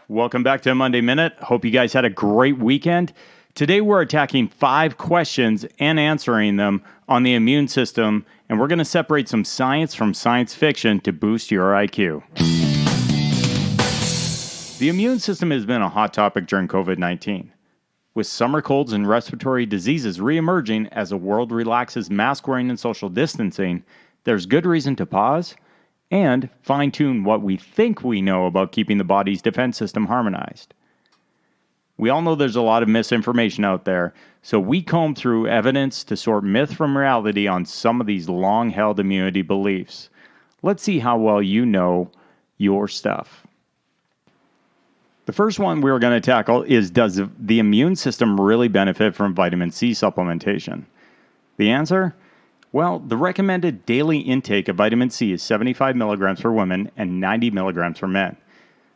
Welcome back to Monday Minute. Hope you guys had a great weekend. Today we're attacking 5 questions and answering them on the immune system, and we're going to separate some science from science fiction to boost your IQ. The immune system has been a hot topic during COVID-19. With summer colds and respiratory diseases re-emerging as the world relaxes mask wearing and social distancing, there's good reason to pause and fine-tune what we think we know about keeping the body's defense system harmonized. We all know there's a lot of misinformation out there, so we comb through evidence to sort myth from reality on some of these long-held immunity beliefs. Let's see how well you know your stuff. The first one we're going to tackle is, does the immune system really benefit from vitamin C supplementation? The answer? Well, the recommended daily intake of vitamin C is 75 milligrams for women and 90 milligrams for men.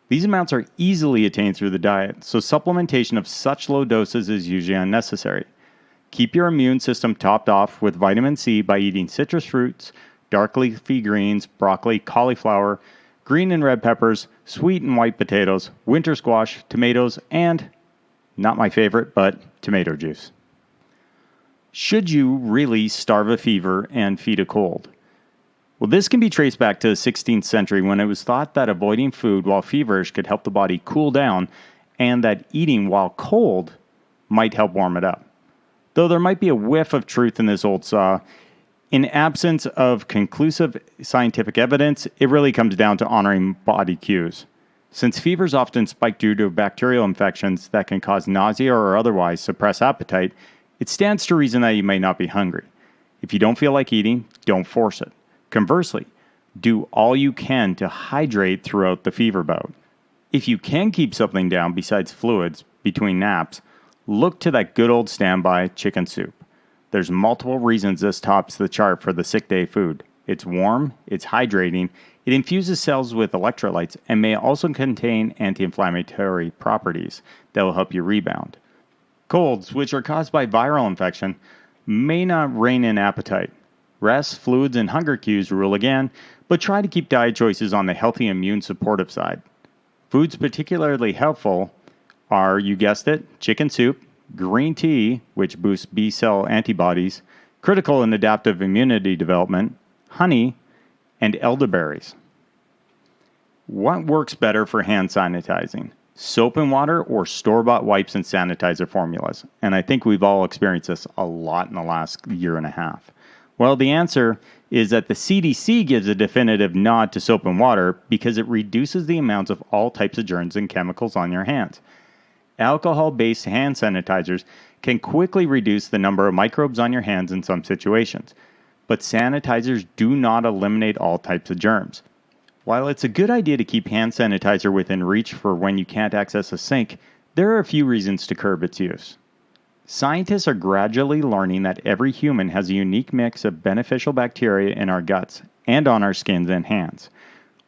These amounts are easily attained through the diet, so supplementation of such low doses is usually unnecessary. Keep your immune system topped off with vitamin C by eating citrus fruits, dark leafy greens, broccoli, cauliflower, green and red peppers, sweet and white potatoes, winter squash, tomatoes, and, not my favorite, but tomato juice. Should you really starve a fever and feed a cold? Well, this can be traced back to the 16th century when it was thought that avoiding food while feverish could help the body cool down and that eating while cold might help warm it up. Though there might be a whiff of truth in this old saw, in absence of conclusive scientific evidence, it really comes down to honoring body cues. Since fevers often spike due to bacterial infections that can cause nausea or otherwise suppress appetite, it stands to reason that you may not be hungry. If you don't feel like eating, don't force it. Conversely, do all you can to hydrate throughout the fever bout. If you can keep something down besides fluids between naps, look to that good old standby chicken soup. There's multiple reasons this tops the chart for the sick day food. It's warm, it's hydrating, it infuses cells with electrolytes, and may also contain anti-inflammatory properties that will help you rebound. Colds, which are caused by viral infection, may not rein in appetite. Rest, fluids, and hunger cues rule again, but try to keep diet choices on the healthy immune supportive side. Foods particularly helpful are, you guessed it, chicken soup, green tea, which boosts B-cell antibodies, critical in adaptive immunity development, honey, and elderberries. What works better for hand sanitizing? Soap and water or store-bought wipes and sanitizer formulas? And I think we've all experienced this a lot in the last year and a half. Well, the answer is that the CDC gives a definitive nod to soap and water because it reduces the amounts of all types of germs and chemicals on your hands. Alcohol-based hand sanitizers can quickly reduce the number of microbes on your hands in some situations, but sanitizers do not eliminate all types of germs. While it's a good idea to keep hand sanitizer within reach for when you can't access a sink, there are a few reasons to curb its use. Scientists are gradually learning that every human has a unique mix of beneficial bacteria in our guts and on our skins and hands,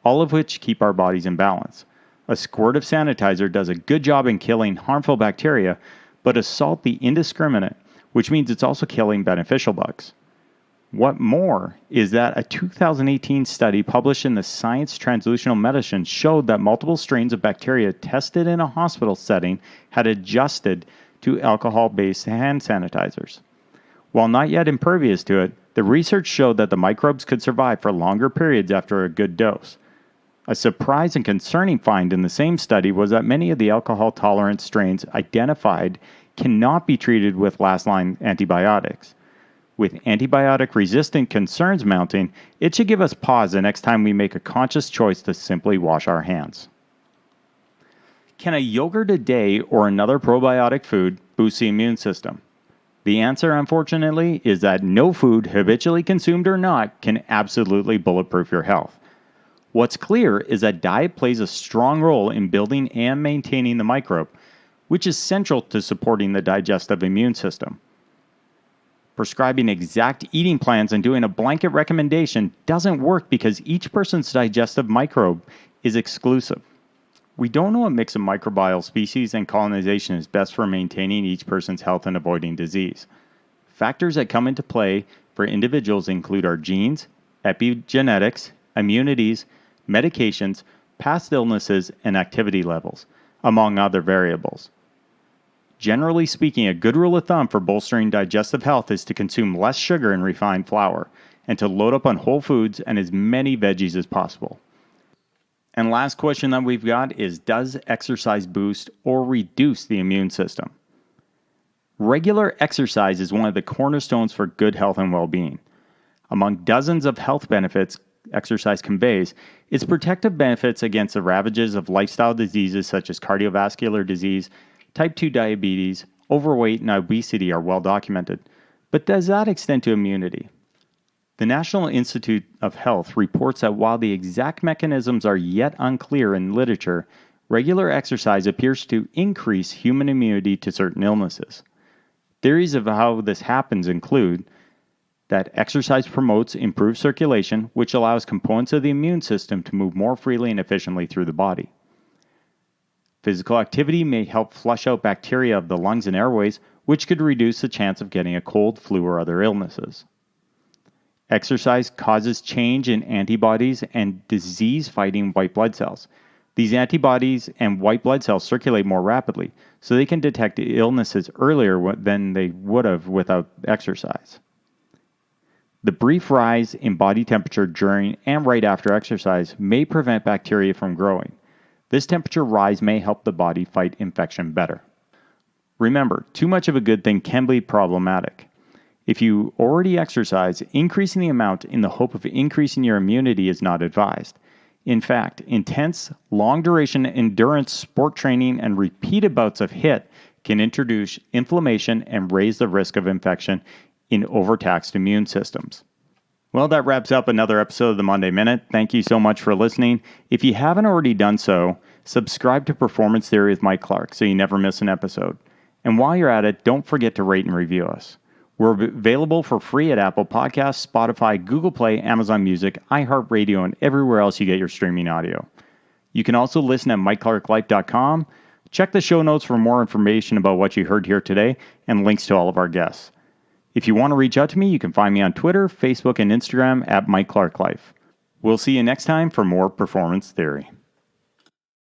all of which keep our bodies in balance. A squirt of sanitizer does a good job in killing harmful bacteria, but assault the indiscriminate, which means it's also killing beneficial bugs. What more is that a 2018 study published in the Science Translational Medicine showed that multiple strains of bacteria tested in a hospital setting had adjusted to alcohol-based hand sanitizers. While not yet impervious to it, the research showed that the microbes could survive for longer periods after a good dose. A surprise and concerning find in the same study was that many of the alcohol-tolerant strains identified cannot be treated with last-line antibiotics. With antibiotic-resistant concerns mounting, it should give us pause the next time we make a conscious choice to simply wash our hands. Can a yogurt a day or another probiotic food boost the immune system? The answer, unfortunately, is that no food, habitually consumed or not, can absolutely bulletproof your health. What's clear is that diet plays a strong role in building and maintaining the microbe, which is central to supporting the digestive immune system. Prescribing exact eating plans and doing a blanket recommendation doesn't work because each person's digestive microbe is exclusive. We don't know what mix of microbial species and colonization is best for maintaining each person's health and avoiding disease. Factors that come into play for individuals include our genes, epigenetics, immunities, medications, past illnesses, and activity levels. among other variables. Generally speaking, a good rule of thumb for bolstering digestive health is to consume less sugar and refined flour, and to load up on whole foods and as many veggies as possible. And last question that we've got is, does exercise boost or reduce the immune system? Regular exercise is one of the cornerstones for good health and well-being. Among dozens of health benefits exercise conveys, its protective benefits against the ravages of lifestyle diseases such as cardiovascular disease, type 2 diabetes, overweight, and obesity are well documented. But does that extend to immunity? The National Institute of Health reports that while the exact mechanisms are yet unclear in literature, regular exercise appears to increase human immunity to certain illnesses. Theories of how this happens include that exercise promotes improved circulation, which allows components of the immune system to move more freely and efficiently through the body. Physical activity may help flush out bacteria of the lungs and airways, which could reduce the chance of getting a cold, flu, or other illnesses. Exercise causes change in antibodies and disease-fighting white blood cells. These antibodies and white blood cells circulate more rapidly, so they can detect illnesses earlier than they would have without exercise. The brief rise in body temperature during and right after exercise may prevent bacteria from growing. This temperature rise may help the body fight infection better. Remember, too much of a good thing can be problematic. If you already exercise, increasing the amount in the hope of increasing your immunity is not advised. In fact, intense, long-duration endurance sport training and repeated bouts of HIIT can introduce inflammation and raise the risk of infection in overtaxed immune systems. Well, that wraps up another episode of the Monday Minute. Thank you so much for listening. If you haven't already done so, subscribe to Performance Theory with Mike Clark so you never miss an episode. And while you're at it, don't forget to rate and review us. We're available for free at Apple Podcasts, Spotify, Google Play, Amazon Music, iHeartRadio, and everywhere else you get your streaming audio. You can also listen at MikeClarkLife.com. Check the show notes for more information about what you heard here today and links to all of our guests. If you want to reach out to me, you can find me on Twitter, Facebook, and Instagram at MikeClarkLife. We'll see you next time for more Performance Theory.